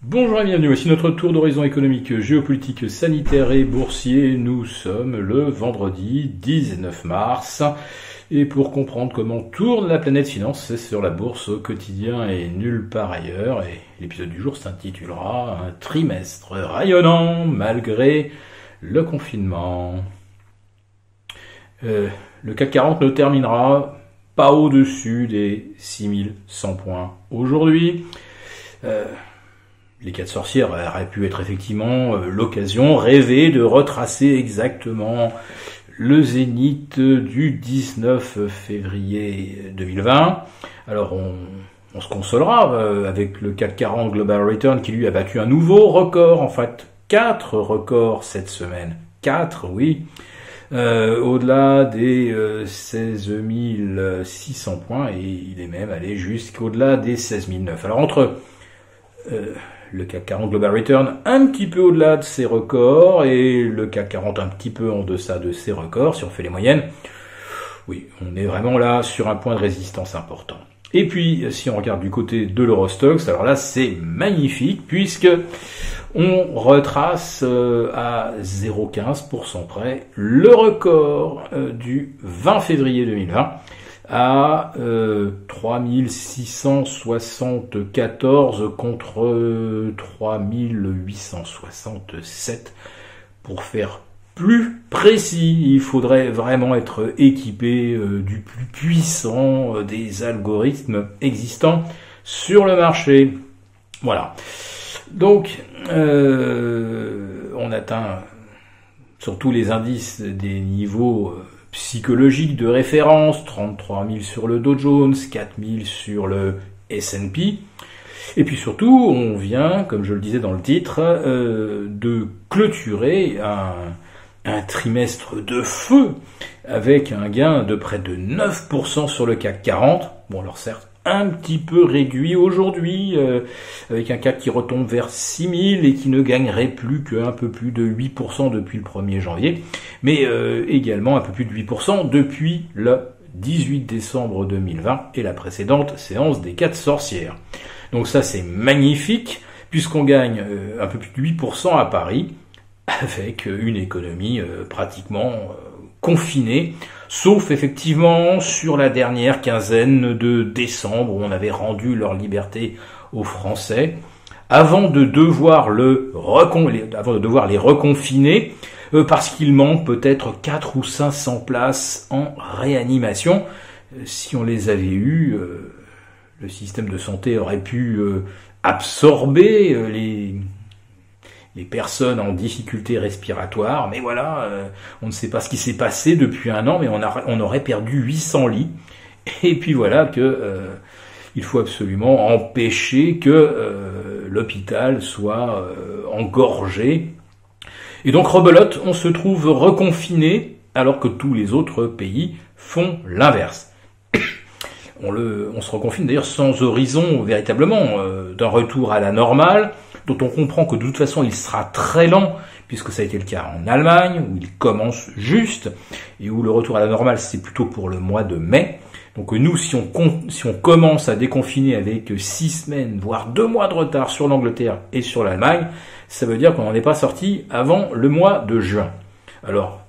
Bonjour et bienvenue, voici notre tour d'horizon économique, géopolitique, sanitaire et boursier. Nous sommes le vendredi 19 mars et pour comprendre comment tourne la planète finance, c'est sur la bourse au quotidien et nulle part ailleurs. Et l'épisode du jour s'intitulera « Un trimestre rayonnant malgré le confinement ». Le CAC 40 ne terminera pas au-dessus des 6100 points aujourd'hui. Les 4 sorcières auraient pu être effectivement l'occasion rêvée de retracer exactement le zénith du 19 février 2020. Alors on se consolera avec le CAC 40 Global Return qui lui a battu un nouveau record, en fait 4 records cette semaine. 4, oui. Au-delà des 16 600 points et il est même allé jusqu'au-delà des 16 009. Alors entre le CAC 40 Global Return un petit peu au-delà de ses records et le CAC 40 un petit peu en deçà de ses records, si on fait les moyennes, oui, on est vraiment là sur un point de résistance important. Et puis, si on regarde du côté de l'Eurostoxx, alors là, c'est magnifique puisque on retrace à 0,15% près le record du 20 février 2020 à 3674 contre 3867. Pour faire plus précis, il faudrait vraiment être équipé du plus puissant des algorithmes existants sur le marché. Voilà. Donc, on atteint sur tous les indices des niveaux psychologiques de référence, 33 000 sur le Dow Jones, 4 000 sur le S&P. Et puis surtout, on vient, comme je le disais dans le titre, de clôturer un trimestre de feu avec un gain de près de 9% sur le CAC 40. Bon, alors certes, un petit peu réduit aujourd'hui, avec un CAC qui retombe vers 6000 et qui ne gagnerait plus qu'un peu plus de 8% depuis le 1er janvier, mais également un peu plus de 8% depuis le 18 décembre 2020 et la précédente séance des 4 sorcières. Donc ça c'est magnifique, puisqu'on gagne un peu plus de 8% à Paris, avec une économie pratiquement confinée, sauf effectivement sur la dernière quinzaine de décembre où on avait rendu leur liberté aux Français, avant de devoir les reconfiner, parce qu'il manque peut-être 4 ou 500 places en réanimation. Si on les avait eues, le système de santé aurait pu absorber les personnes en difficulté respiratoire, mais voilà, on ne sait pas ce qui s'est passé depuis un an, mais on aurait perdu 800 lits, et puis voilà que il faut absolument empêcher que l'hôpital soit engorgé. Et donc rebelote, on se trouve reconfiné, alors que tous les autres pays font l'inverse. On se reconfine d'ailleurs sans horizon véritablement d'un retour à la normale, dont on comprend que de toute façon il sera très lent, puisque ça a été le cas en Allemagne, où il commence juste, et où le retour à la normale c'est plutôt pour le mois de mai. Donc nous, si on commence à déconfiner avec 6 semaines, voire 2 mois de retard sur l'Angleterre et sur l'Allemagne, ça veut dire qu'on n'en est pas sorti avant le mois de juin. Alors,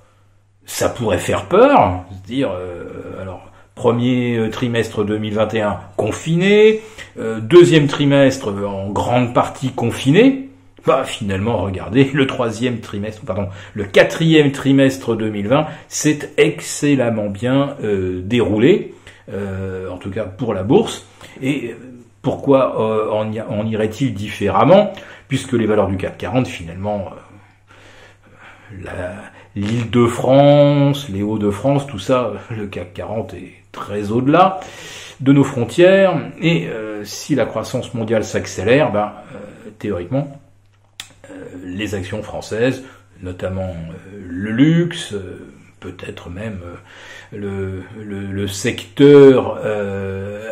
ça pourrait faire peur, se dire, premier trimestre 2021 confiné, deuxième trimestre en grande partie confiné. Bah finalement, regardez, le quatrième trimestre 2020 s'est excellemment bien déroulé, en tout cas pour la bourse. Et pourquoi en irait-il différemment, puisque les valeurs du CAC 40 finalement, l'Île-de-France, les Hauts-de-France, tout ça, le CAC 40 est très au-delà de nos frontières, et si la croissance mondiale s'accélère, théoriquement, les actions françaises, notamment le luxe, peut-être même le secteur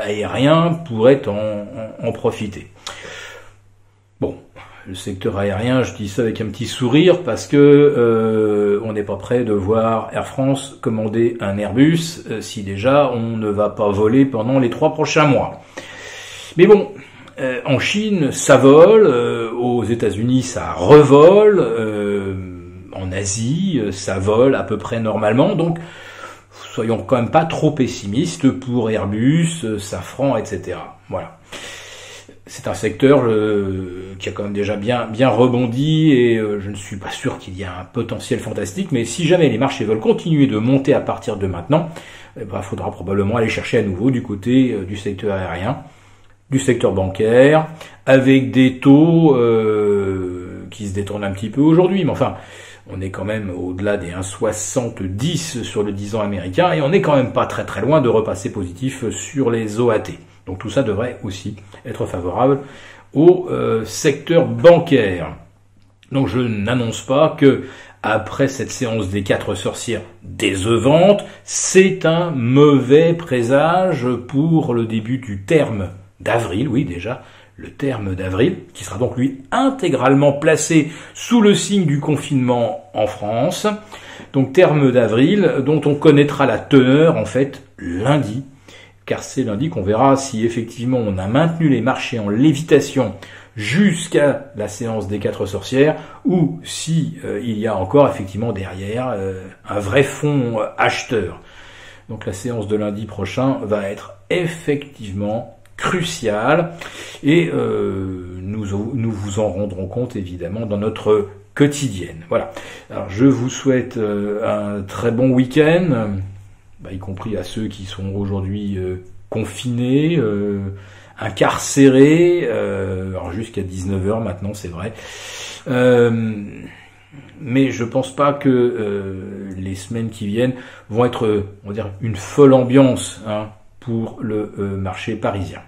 aérien pourrait en profiter. Bon, le secteur aérien, je dis ça avec un petit sourire parce que on n'est pas prêt de voir Air France commander un Airbus si déjà on ne va pas voler pendant les 3 prochains mois. Mais bon, en Chine, ça vole, aux États-Unis, ça revole. En Asie, ça vole à peu près normalement. Donc, soyons quand même pas trop pessimistes pour Airbus, Safran, etc. Voilà. C'est un secteur qui a quand même déjà bien rebondi et je ne suis pas sûr qu'il y ait un potentiel fantastique, mais si jamais les marchés veulent continuer de monter à partir de maintenant, il faudra probablement aller chercher à nouveau du côté du secteur aérien, du secteur bancaire, avec des taux qui se détournent un petit peu aujourd'hui, mais enfin, on est quand même au-delà des 1,70 sur le 10 ans américain et on n'est quand même pas très très loin de repasser positif sur les OAT. Donc tout ça devrait aussi être favorable au secteur bancaire. Donc je n'annonce pas que après cette séance des 4 sorcières décevante, c'est un mauvais présage pour le début du terme d'avril, oui déjà, le terme d'avril, qui sera donc lui intégralement placé sous le signe du confinement en France. Donc terme d'avril dont on connaîtra la teneur en fait lundi, car c'est lundi qu'on verra si effectivement on a maintenu les marchés en lévitation jusqu'à la séance des 4 sorcières ou si il y a encore effectivement derrière un vrai fond acheteur. Donc la séance de lundi prochain va être effectivement cruciale et nous vous en rendrons compte évidemment dans notre quotidienne. Voilà. Alors je vous souhaite un très bon week-end, y compris à ceux qui sont aujourd'hui confinés, incarcérés, alors jusqu'à 19h maintenant c'est vrai. Mais je pense pas que les semaines qui viennent vont être, on va dire, une folle ambiance pour le marché parisien.